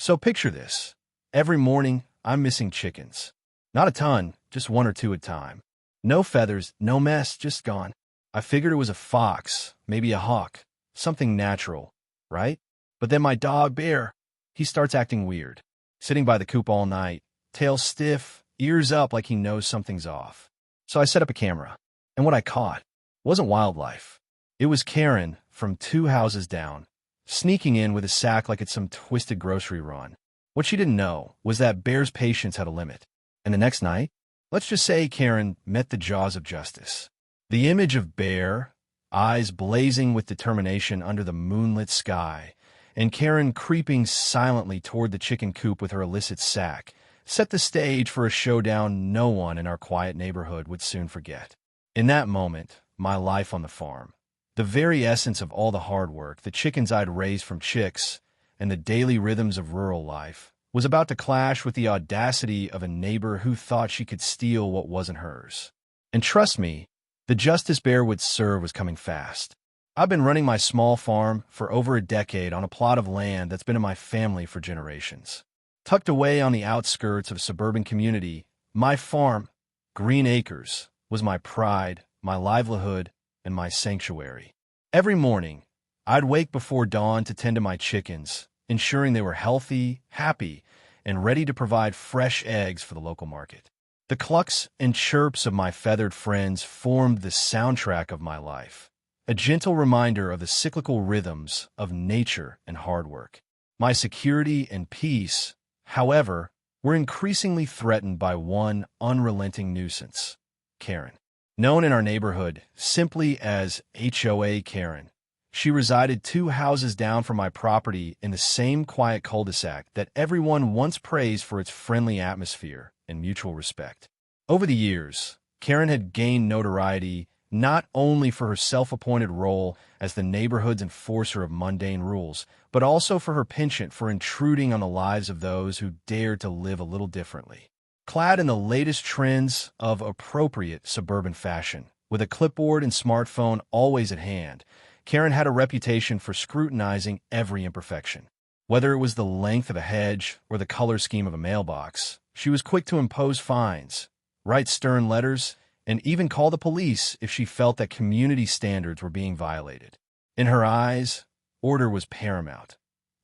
So picture this. Every morning, I'm missing chickens. Not a ton, just one or two at a time. No feathers, no mess, just gone. I figured it was a fox, maybe a hawk, something natural, right? But then my dog, Bear, he starts acting weird. Sitting by the coop all night, tail stiff, ears up like he knows something's off. So I set up a camera, and what I caught wasn't wildlife. It was Karen from 2 houses down, sneaking in with a sack like it's some twisted grocery run. What she didn't know was that Bear's patience had a limit. And the next night, let's just say Karen met the jaws of justice. The image of Bear, eyes blazing with determination under the moonlit sky, and Karen creeping silently toward the chicken coop with her illicit sack, set the stage for a showdown no one in our quiet neighborhood would soon forget. In that moment, my life on the farm, the very essence of all the hard work, the chickens I'd raised from chicks, and the daily rhythms of rural life, was about to clash with the audacity of a neighbor who thought she could steal what wasn't hers. And trust me, the justice Bear would serve was coming fast. I've been running my small farm for over a decade on a plot of land that's been in my family for generations. Tucked away on the outskirts of a suburban community, my farm, Green Acres, was my pride, my livelihood, and my sanctuary. Every morning, I'd wake before dawn to tend to my chickens, ensuring they were healthy, happy, and ready to provide fresh eggs for the local market. The clucks and chirps of my feathered friends formed the soundtrack of my life, a gentle reminder of the cyclical rhythms of nature and hard work. My security and peace, however, were increasingly threatened by one unrelenting nuisance, Karen. Known in our neighborhood simply as HOA Karen, she resided 2 houses down from my property in the same quiet cul-de-sac that everyone once praised for its friendly atmosphere and mutual respect. Over the years, Karen had gained notoriety not only for her self-appointed role as the neighborhood's enforcer of mundane rules, but also for her penchant for intruding on the lives of those who dared to live a little differently. Clad in the latest trends of appropriate suburban fashion, with a clipboard and smartphone always at hand, Karen had a reputation for scrutinizing every imperfection. Whether it was the length of a hedge or the color scheme of a mailbox, she was quick to impose fines, write stern letters, and even call the police if she felt that community standards were being violated. In her eyes, order was paramount.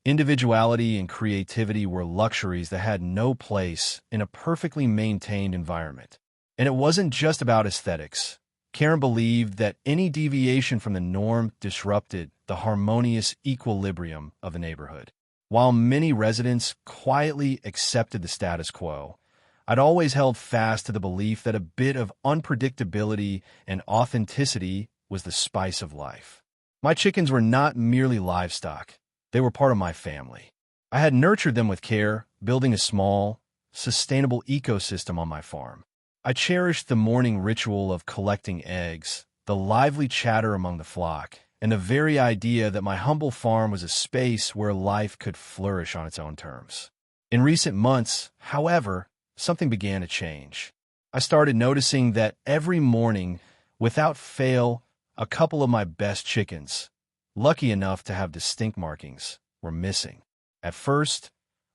Individuality and creativity were luxuries that had no place in a perfectly maintained environment. And it wasn't just about aesthetics. Karen believed that any deviation from the norm disrupted the harmonious equilibrium of the neighborhood. While many residents quietly accepted the status quo, I'd always held fast to the belief that a bit of unpredictability and authenticity was the spice of life. My chickens were not merely livestock. They were part of my family. I had nurtured them with care, building a small, sustainable ecosystem on my farm. I cherished the morning ritual of collecting eggs, the lively chatter among the flock, and the very idea that my humble farm was a space where life could flourish on its own terms. In recent months, however, something began to change. I started noticing that every morning, without fail, a couple of my best chickens, lucky enough to have distinct markings, were missing. At first,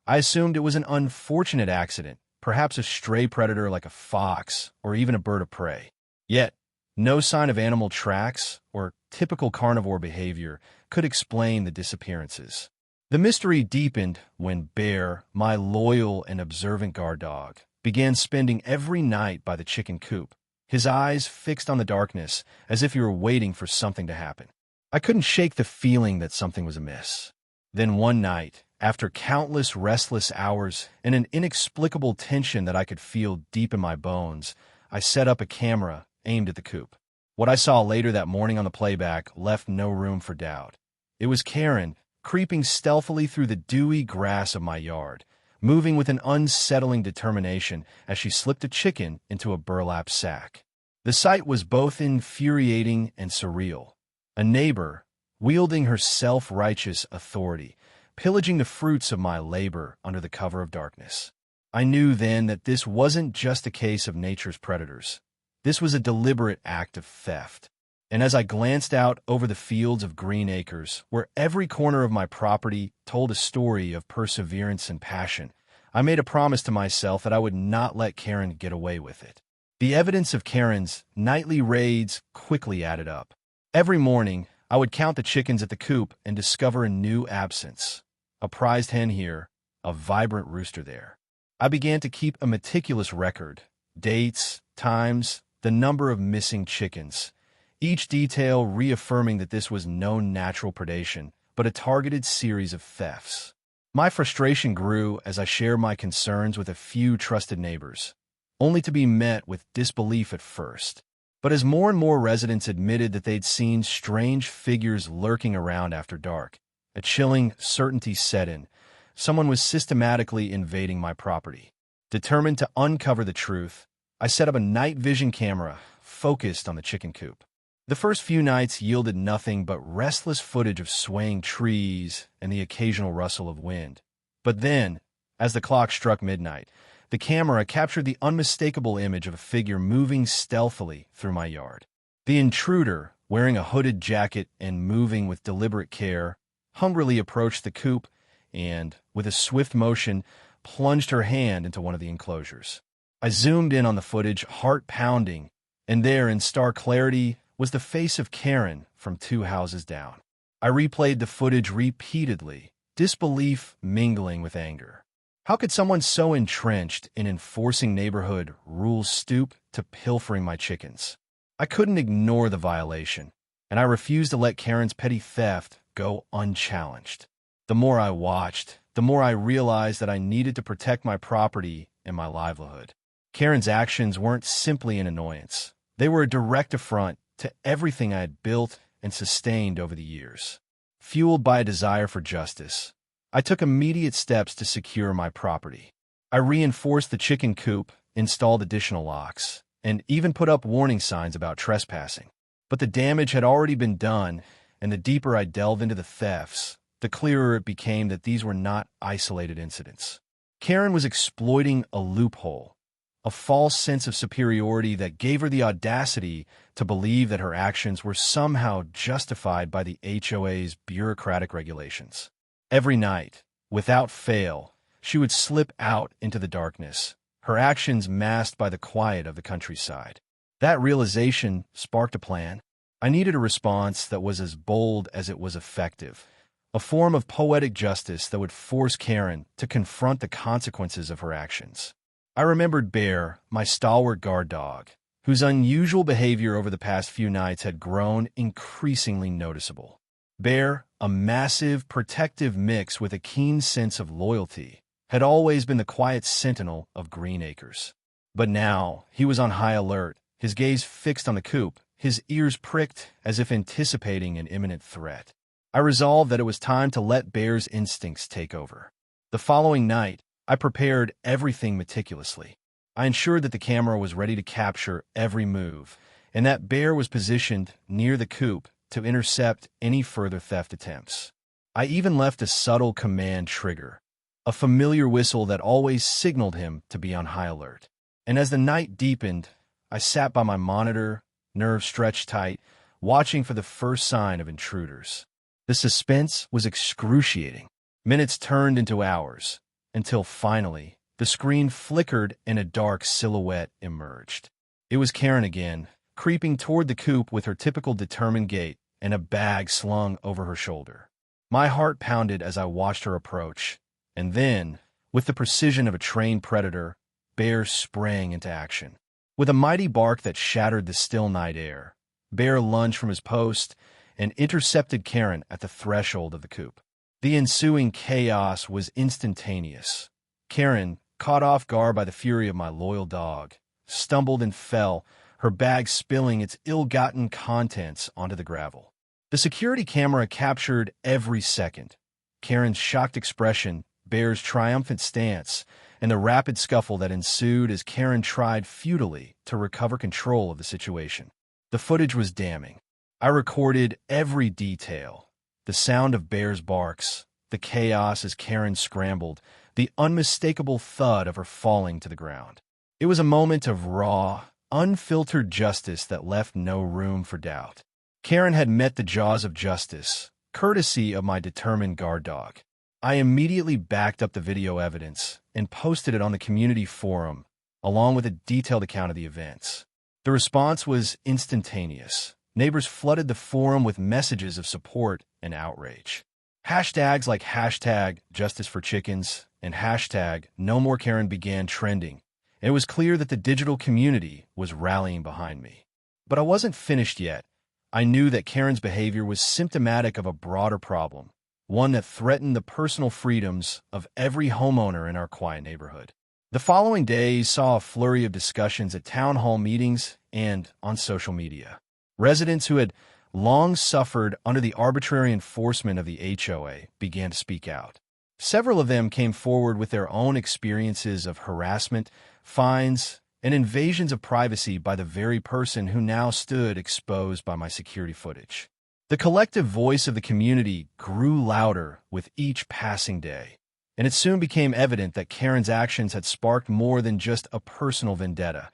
I assumed it was an unfortunate accident, perhaps a stray predator like a fox or even a bird of prey. Yet, no sign of animal tracks or typical carnivore behavior could explain the disappearances. The mystery deepened when Bear, my loyal and observant guard dog, began spending every night by the chicken coop, his eyes fixed on the darkness as if he were waiting for something to happen. I couldn't shake the feeling that something was amiss. Then one night, after countless restless hours and an inexplicable tension that I could feel deep in my bones, I set up a camera aimed at the coop. What I saw later that morning on the playback left no room for doubt. It was Karen, creeping stealthily through the dewy grass of my yard, moving with an unsettling determination as she slipped a chicken into a burlap sack. The sight was both infuriating and surreal. A neighbor, wielding her self-righteous authority, pillaging the fruits of my labor under the cover of darkness. I knew then that this wasn't just a case of nature's predators. This was a deliberate act of theft. And as I glanced out over the fields of green acres, where every corner of my property told a story of perseverance and passion, I made a promise to myself that I would not let Karen get away with it. The evidence of Karen's nightly raids quickly added up. Every morning, I would count the chickens at the coop and discover a new absence. A prized hen here, a vibrant rooster there. I began to keep a meticulous record, dates, times, the number of missing chickens, each detail reaffirming that this was no natural predation, but a targeted series of thefts. My frustration grew as I shared my concerns with a few trusted neighbors, only to be met with disbelief at first. But as more and more residents admitted that they'd seen strange figures lurking around after dark, a chilling certainty set in. Someone was systematically invading my property. Determined to uncover the truth, I set up a night vision camera focused on the chicken coop. The first few nights yielded nothing but restless footage of swaying trees and the occasional rustle of wind. But then, as the clock struck midnight, the camera captured the unmistakable image of a figure moving stealthily through my yard. The intruder, wearing a hooded jacket and moving with deliberate care, hungrily approached the coop and, with a swift motion, plunged her hand into one of the enclosures. I zoomed in on the footage, heart pounding, and there, in stark clarity, was the face of Karen from 2 houses down. I replayed the footage repeatedly, disbelief mingling with anger. How could someone so entrenched in enforcing neighborhood rules stoop to pilfering my chickens? I couldn't ignore the violation, and I refused to let Karen's petty theft go unchallenged. The more I watched, the more I realized that I needed to protect my property and my livelihood. Karen's actions weren't simply an annoyance. They were a direct affront to everything I had built and sustained over the years. Fueled by a desire for justice, I took immediate steps to secure my property. I reinforced the chicken coop, installed additional locks, and even put up warning signs about trespassing. But the damage had already been done, and the deeper I delved into the thefts, the clearer it became that these were not isolated incidents. Karen was exploiting a loophole, a false sense of superiority that gave her the audacity to believe that her actions were somehow justified by the HOA's bureaucratic regulations. Every night, without fail, she would slip out into the darkness, her actions masked by the quiet of the countryside. That realization sparked a plan. I needed a response that was as bold as it was effective, a form of poetic justice that would force Karen to confront the consequences of her actions. I remembered Bear, my stalwart guard dog, whose unusual behavior over the past few nights had grown increasingly noticeable. Bear, a massive, protective mix with a keen sense of loyalty, had always been the quiet sentinel of Green Acres. But now he was on high alert, his gaze fixed on the coop, his ears pricked as if anticipating an imminent threat. I resolved that it was time to let Bear's instincts take over. The following night, I prepared everything meticulously. I ensured that the camera was ready to capture every move, and that Bear was positioned near the coop to intercept any further theft attempts. I even left a subtle command trigger, a familiar whistle that always signaled him to be on high alert. And as the night deepened, I sat by my monitor, nerves stretched tight, watching for the first sign of intruders. The suspense was excruciating. Minutes turned into hours, until finally, the screen flickered and a dark silhouette emerged. It was Karen again, creeping toward the coop with her typical determined gait and a bag slung over her shoulder. My heart pounded as I watched her approach, and then, with the precision of a trained predator, Bear sprang into action. With a mighty bark that shattered the still night air, Bear lunged from his post and intercepted Karen at the threshold of the coop. The ensuing chaos was instantaneous. Karen, caught off guard by the fury of my loyal dog, stumbled and fell, her bag spilling its ill-gotten contents onto the gravel. The security camera captured every second. Karen's shocked expression, Bear's triumphant stance, and the rapid scuffle that ensued as Karen tried futilely to recover control of the situation. The footage was damning. I recorded every detail. The sound of Bear's barks, the chaos as Karen scrambled, the unmistakable thud of her falling to the ground. It was a moment of raw, unfiltered justice that left no room for doubt. Karen had met the jaws of justice, courtesy of my determined guard dog. I immediately backed up the video evidence and posted it on the community forum, along with a detailed account of the events. The response was instantaneous. Neighbors flooded the forum with messages of support and outrage. Hashtags like hashtag Justice for Chickens and hashtag No More Karen began trending. It was clear that the digital community was rallying behind me. But I wasn't finished yet. I knew that Karen's behavior was symptomatic of a broader problem, one that threatened the personal freedoms of every homeowner in our quiet neighborhood. The following days saw a flurry of discussions at town hall meetings and on social media. Residents who had long suffered under the arbitrary enforcement of the HOA began to speak out. Several of them came forward with their own experiences of harassment, fines, and invasions of privacy by the very person who now stood exposed by my security footage. The collective voice of the community grew louder with each passing day, and it soon became evident that Karen's actions had sparked more than just a personal vendetta.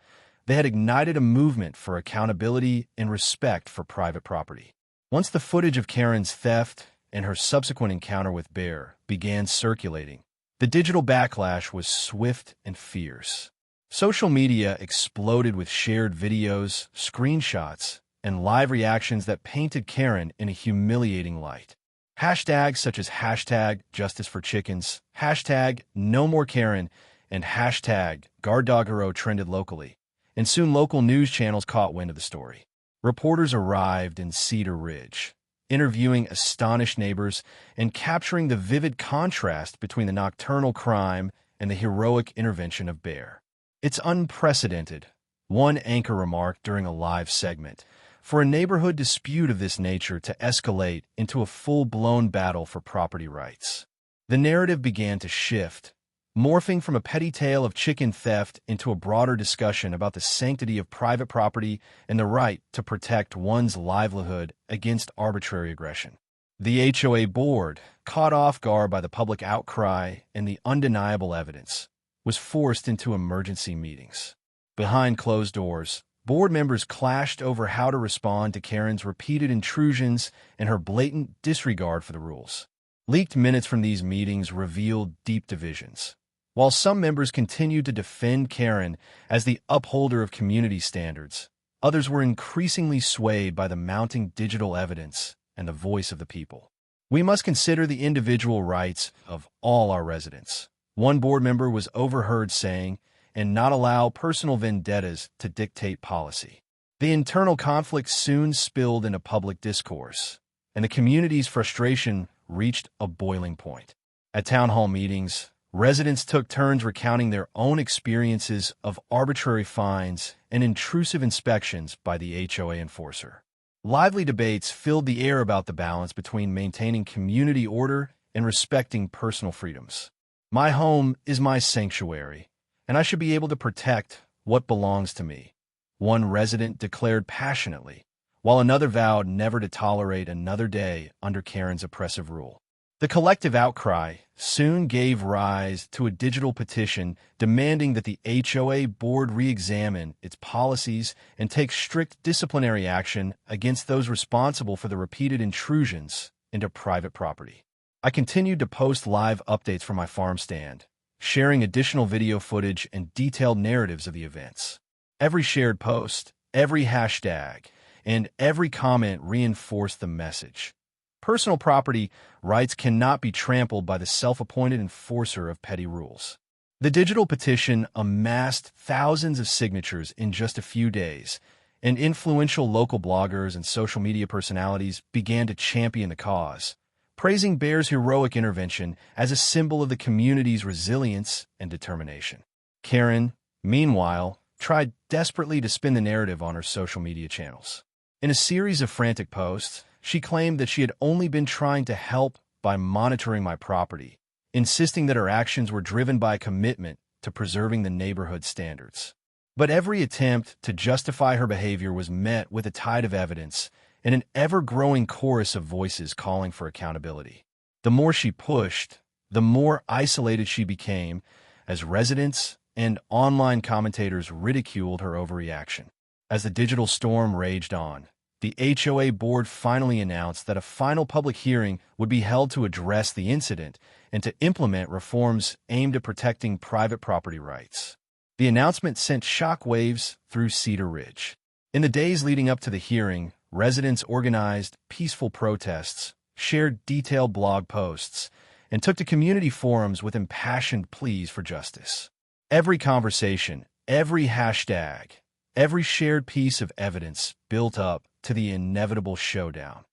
They had ignited a movement for accountability and respect for private property. Once the footage of Karen's theft and her subsequent encounter with Bear began circulating, the digital backlash was swift and fierce. Social media exploded with shared videos, screenshots, and live reactions that painted Karen in a humiliating light. Hashtags such as hashtag Justice for Chickens, hashtag No More Karen, and hashtag Guard Dog Hero trended locally, and soon local news channels caught wind of the story. Reporters arrived in Cedar Ridge, interviewing astonished neighbors and capturing the vivid contrast between the nocturnal crime and the heroic intervention of Bear. "It's unprecedented," one anchor remarked during a live segment, "for a neighborhood dispute of this nature to escalate into a full-blown battle for property rights." The narrative began to shift, morphing from a petty tale of chicken theft into a broader discussion about the sanctity of private property and the right to protect one's livelihood against arbitrary aggression. The HOA board, caught off guard by the public outcry and the undeniable evidence, was forced into emergency meetings. Behind closed doors, board members clashed over how to respond to Karen's repeated intrusions and her blatant disregard for the rules. Leaked minutes from these meetings revealed deep divisions. While some members continued to defend Karen as the upholder of community standards, others were increasingly swayed by the mounting digital evidence and the voice of the people. "We must consider the individual rights of all our residents," one board member was overheard saying, "and not allow personal vendettas to dictate policy." The internal conflict soon spilled into public discourse, and the community's frustration reached a boiling point. At town hall meetings, residents took turns recounting their own experiences of arbitrary fines and intrusive inspections by the HOA enforcer. Lively debates filled the air about the balance between maintaining community order and respecting personal freedoms. "My home is my sanctuary, and I should be able to protect what belongs to me," one resident declared passionately, while another vowed never to tolerate another day under Karen's oppressive rule. The collective outcry soon gave rise to a digital petition demanding that the HOA board re-examine its policies and take strict disciplinary action against those responsible for the repeated intrusions into private property. I continued to post live updates from my farm stand, sharing additional video footage and detailed narratives of the events. Every shared post, every hashtag, and every comment reinforced the message. Personal property rights cannot be trampled by the self-appointed enforcer of petty rules. The digital petition amassed thousands of signatures in just a few days, and influential local bloggers and social media personalities began to champion the cause, praising Bear's heroic intervention as a symbol of the community's resilience and determination. Karen, meanwhile, tried desperately to spin the narrative on her social media channels. In a series of frantic posts, she claimed that she had only been trying to help by monitoring my property, insisting that her actions were driven by a commitment to preserving the neighborhood standards. But every attempt to justify her behavior was met with a tide of evidence and an ever-growing chorus of voices calling for accountability. The more she pushed, the more isolated she became, as residents and online commentators ridiculed her overreaction. As the digital storm raged on, the HOA board finally announced that a final public hearing would be held to address the incident and to implement reforms aimed at protecting private property rights. The announcement sent shockwaves through Cedar Ridge. In the days leading up to the hearing, residents organized peaceful protests, shared detailed blog posts, and took to community forums with impassioned pleas for justice. Every conversation, every hashtag, every shared piece of evidence built up to the inevitable showdown,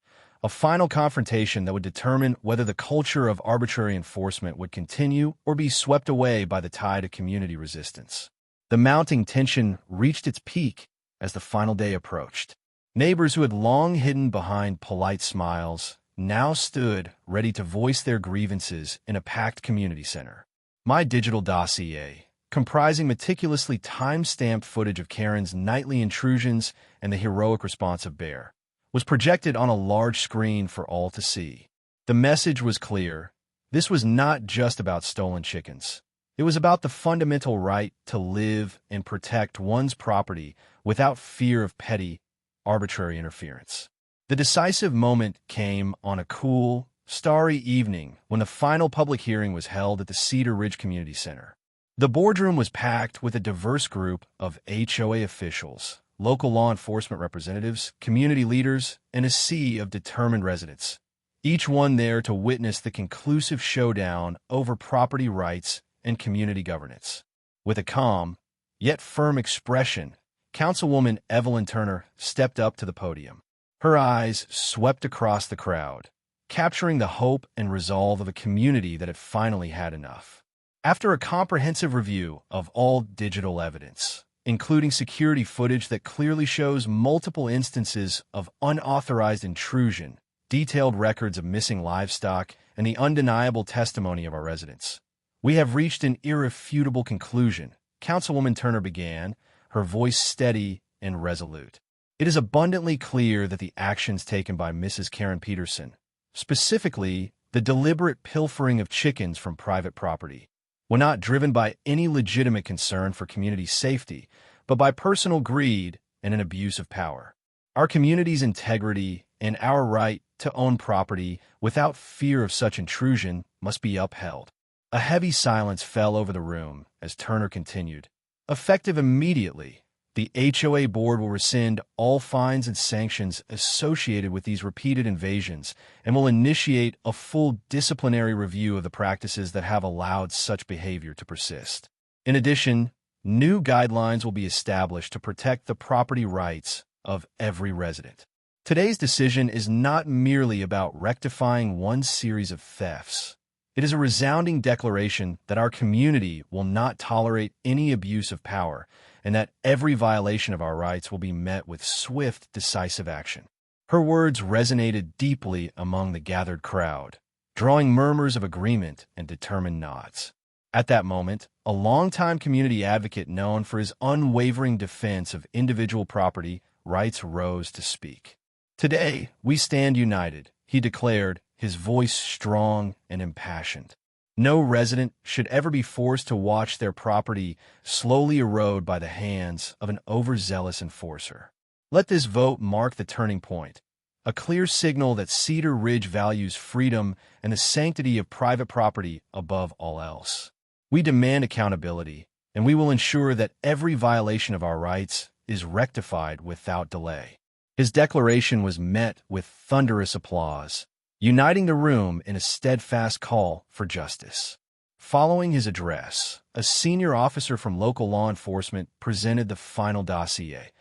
a final confrontation that would determine whether the culture of arbitrary enforcement would continue or be swept away by the tide of community resistance. The mounting tension reached its peak as the final day approached. Neighbors who had long hidden behind polite smiles now stood ready to voice their grievances in a packed community center. My digital dossier, comprising meticulously time-stamped footage of Karen's nightly intrusions and the heroic response of Bear, was projected on a large screen for all to see. The message was clear. This was not just about stolen chickens. It was about the fundamental right to live and protect one's property without fear of petty, arbitrary interference. The decisive moment came on a cool, starry evening when the final public hearing was held at the Cedar Ridge Community Center. The boardroom was packed with a diverse group of HOA officials, local law enforcement representatives, community leaders, and a sea of determined residents, each one there to witness the conclusive showdown over property rights and community governance. With a calm, yet firm expression, Councilwoman Evelyn Turner stepped up to the podium. Her eyes swept across the crowd, capturing the hope and resolve of a community that had finally had enough. After a comprehensive review of all digital evidence, including security footage that clearly shows multiple instances of unauthorized intrusion, detailed records of missing livestock, and the undeniable testimony of our residents, we have reached an irrefutable conclusion, Councilwoman Turner began, her voice steady and resolute. It is abundantly clear that the actions taken by Mrs. Karen Peterson, specifically the deliberate pilfering of chickens from private property, were not driven by any legitimate concern for community safety, but by personal greed and an abuse of power. Our community's integrity and our right to own property without fear of such intrusion must be upheld. A heavy silence fell over the room as Turner continued. Effective immediately, the HOA board will rescind all fines and sanctions associated with these repeated invasions and will initiate a full disciplinary review of the practices that have allowed such behavior to persist. In addition, new guidelines will be established to protect the property rights of every resident. Today's decision is not merely about rectifying one series of thefts. It is a resounding declaration that our community will not tolerate any abuse of power and that every violation of our rights will be met with swift, decisive action. Her words resonated deeply among the gathered crowd, drawing murmurs of agreement and determined nods. At that moment, a longtime community advocate known for his unwavering defense of individual property rights rose to speak. "Today, we stand united," he declared, his voice strong and impassioned. No resident should ever be forced to watch their property slowly erode by the hands of an overzealous enforcer. Let this vote mark the turning point, a clear signal that Cedar Ridge values freedom and the sanctity of private property above all else. We demand accountability, and we will ensure that every violation of our rights is rectified without delay. His declaration was met with thunderous applause, uniting the room in a steadfast call for justice. Following his address, a senior officer from local law enforcement presented the final dossier,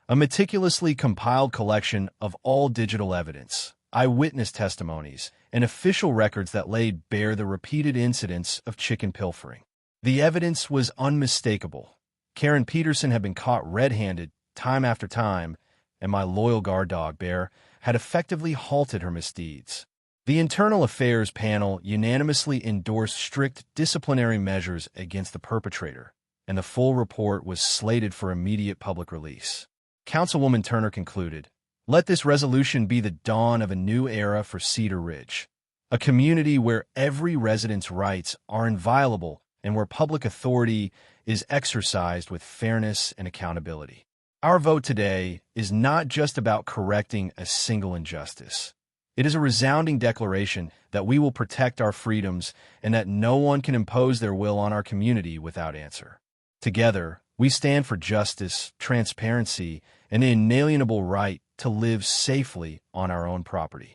a meticulously compiled collection of all digital evidence, eyewitness testimonies, and official records that laid bare the repeated incidents of chicken pilfering. The evidence was unmistakable. Karen Peterson had been caught red-handed time after time, and my loyal guard dog, Bear, had effectively halted her misdeeds. The Internal Affairs panel unanimously endorsed strict disciplinary measures against the perpetrator, and the full report was slated for immediate public release. Councilwoman Turner concluded, "Let this resolution be the dawn of a new era for Cedar Ridge, a community where every resident's rights are inviolable and where public authority is exercised with fairness and accountability." Our vote today is not just about correcting a single injustice. It is a resounding declaration that we will protect our freedoms and that no one can impose their will on our community without answer. Together, we stand for justice, transparency, and the inalienable right to live safely on our own property.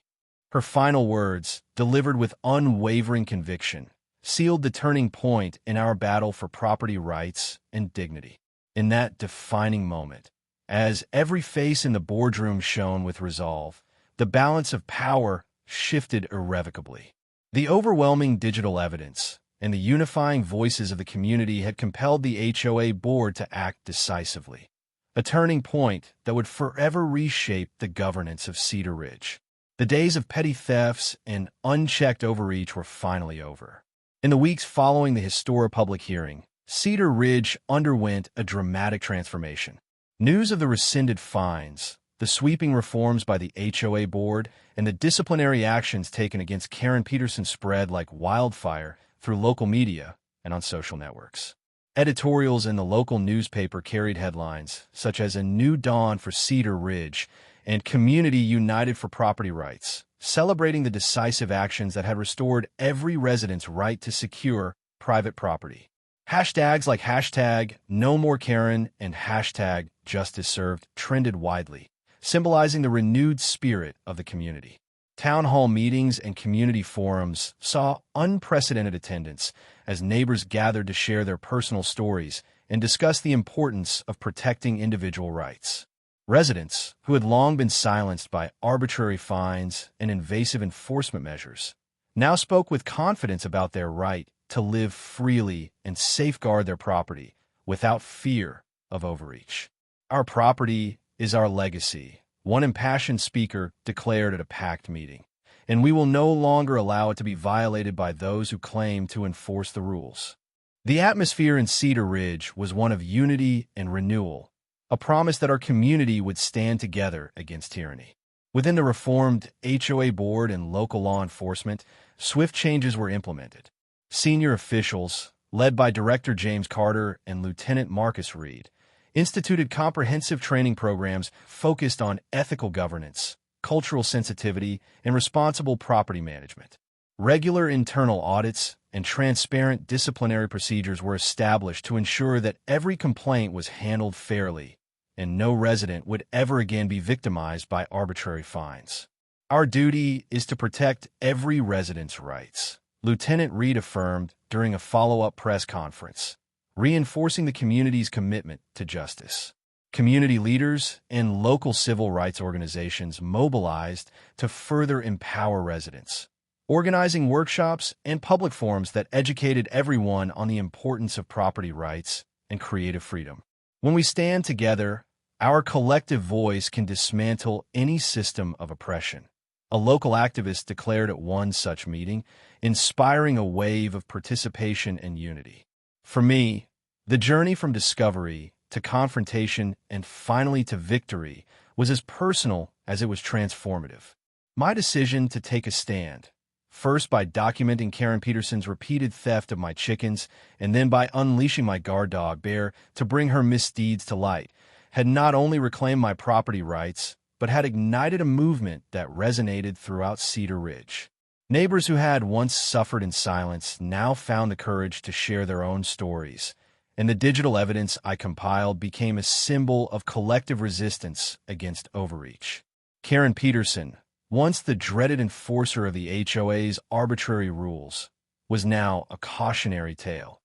Her final words, delivered with unwavering conviction, sealed the turning point in our battle for property rights and dignity. In that defining moment, as every face in the boardroom shone with resolve, the balance of power shifted irrevocably. The overwhelming digital evidence and the unifying voices of the community had compelled the HOA board to act decisively, a turning point that would forever reshape the governance of Cedar Ridge. The days of petty thefts and unchecked overreach were finally over. In the weeks following the historic public hearing, Cedar Ridge underwent a dramatic transformation. News of the rescinded fines, the sweeping reforms by the HOA board, and the disciplinary actions taken against Karen Peterson spread like wildfire through local media and on social networks. Editorials in the local newspaper carried headlines such as "A New Dawn for Cedar Ridge" and "Community United for Property Rights," celebrating the decisive actions that had restored every resident's right to secure private property. Hashtags like #NoMoreKaren and #JusticeServed trended widely, symbolizing the renewed spirit of the community. Town hall meetings and community forums saw unprecedented attendance as neighbors gathered to share their personal stories and discuss the importance of protecting individual rights. Residents, who had long been silenced by arbitrary fines and invasive enforcement measures, now spoke with confidence about their right to live freely and safeguard their property without fear of overreach. "Our property is our legacy," one impassioned speaker declared at a packed meeting, "and we will no longer allow it to be violated by those who claim to enforce the rules." The atmosphere in Cedar Ridge was one of unity and renewal, a promise that our community would stand together against tyranny. Within the reformed HOA board and local law enforcement, swift changes were implemented. Senior officials, led by Director James Carter and Lieutenant Marcus Reed, instituted comprehensive training programs focused on ethical governance, cultural sensitivity, and responsible property management. Regular internal audits and transparent disciplinary procedures were established to ensure that every complaint was handled fairly and no resident would ever again be victimized by arbitrary fines. "Our duty is to protect every resident's rights," Lieutenant Reed affirmed during a follow-up press conference, reinforcing the community's commitment to justice. Community leaders and local civil rights organizations mobilized to further empower residents, organizing workshops and public forums that educated everyone on the importance of property rights and creative freedom. When we stand together, our collective voice can dismantle any system of oppression, a local activist declared at one such meeting, inspiring a wave of participation and unity. For me, the journey from discovery to confrontation and finally to victory was as personal as it was transformative. My decision to take a stand, first by documenting Karen Peterson's repeated theft of my chickens and then by unleashing my guard dog, Bear, to bring her misdeeds to light, had not only reclaimed my property rights, but had ignited a movement that resonated throughout Cedar Ridge. Neighbors who had once suffered in silence now found the courage to share their own stories, and the digital evidence I compiled became a symbol of collective resistance against overreach. Karen Peterson, once the dreaded enforcer of the HOA's arbitrary rules, was now a cautionary tale,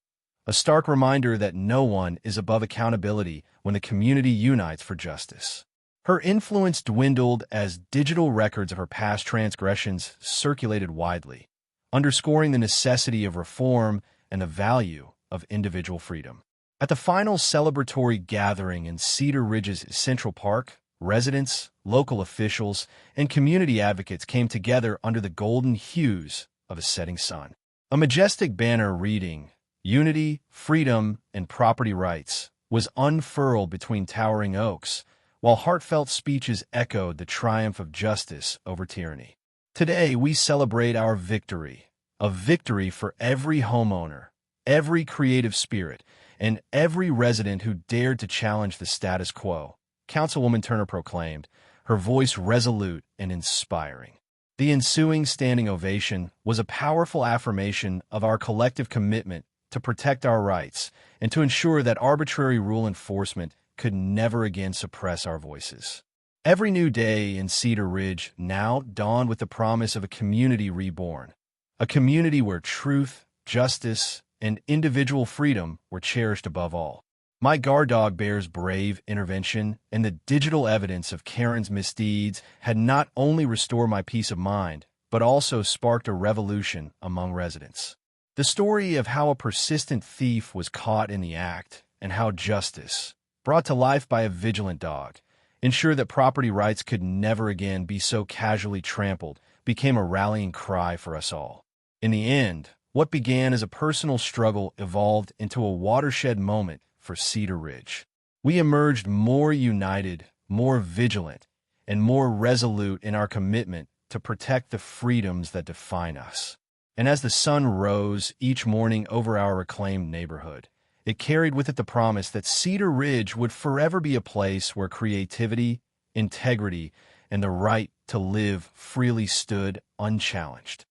a stark reminder that no one is above accountability when the community unites for justice. Her influence dwindled as digital records of her past transgressions circulated widely, underscoring the necessity of reform and the value of individual freedom. At the final celebratory gathering in Cedar Ridge's Central Park, residents, local officials, and community advocates came together under the golden hues of a setting sun. A majestic banner reading, "Unity, Freedom, and Property Rights," was unfurled between towering oaks, while heartfelt speeches echoed the triumph of justice over tyranny. Today, we celebrate our victory, a victory for every homeowner, every creative spirit, and every resident who dared to challenge the status quo. Councilwoman Turner proclaimed, her voice resolute and inspiring. The ensuing standing ovation was a powerful affirmation of our collective commitment to protect our rights and to ensure that arbitrary rule enforcement could never again suppress our voices. Every new day in Cedar Ridge now dawned with the promise of a community reborn, a community where truth, justice, and individual freedom were cherished above all. My guard dog Bear's brave intervention and the digital evidence of Karen's misdeeds had not only restored my peace of mind, but also sparked a revolution among residents. The story of how a persistent thief was caught in the act and how justice, brought to life by a vigilant dog, ensured that property rights could never again be so casually trampled became a rallying cry for us all. In the end, what began as a personal struggle evolved into a watershed moment for Cedar Ridge. We emerged more united, more vigilant, and more resolute in our commitment to protect the freedoms that define us. And as the sun rose each morning over our reclaimed neighborhood, it carried with it the promise that Cedar Ridge would forever be a place where creativity, integrity, and the right to live freely stood unchallenged.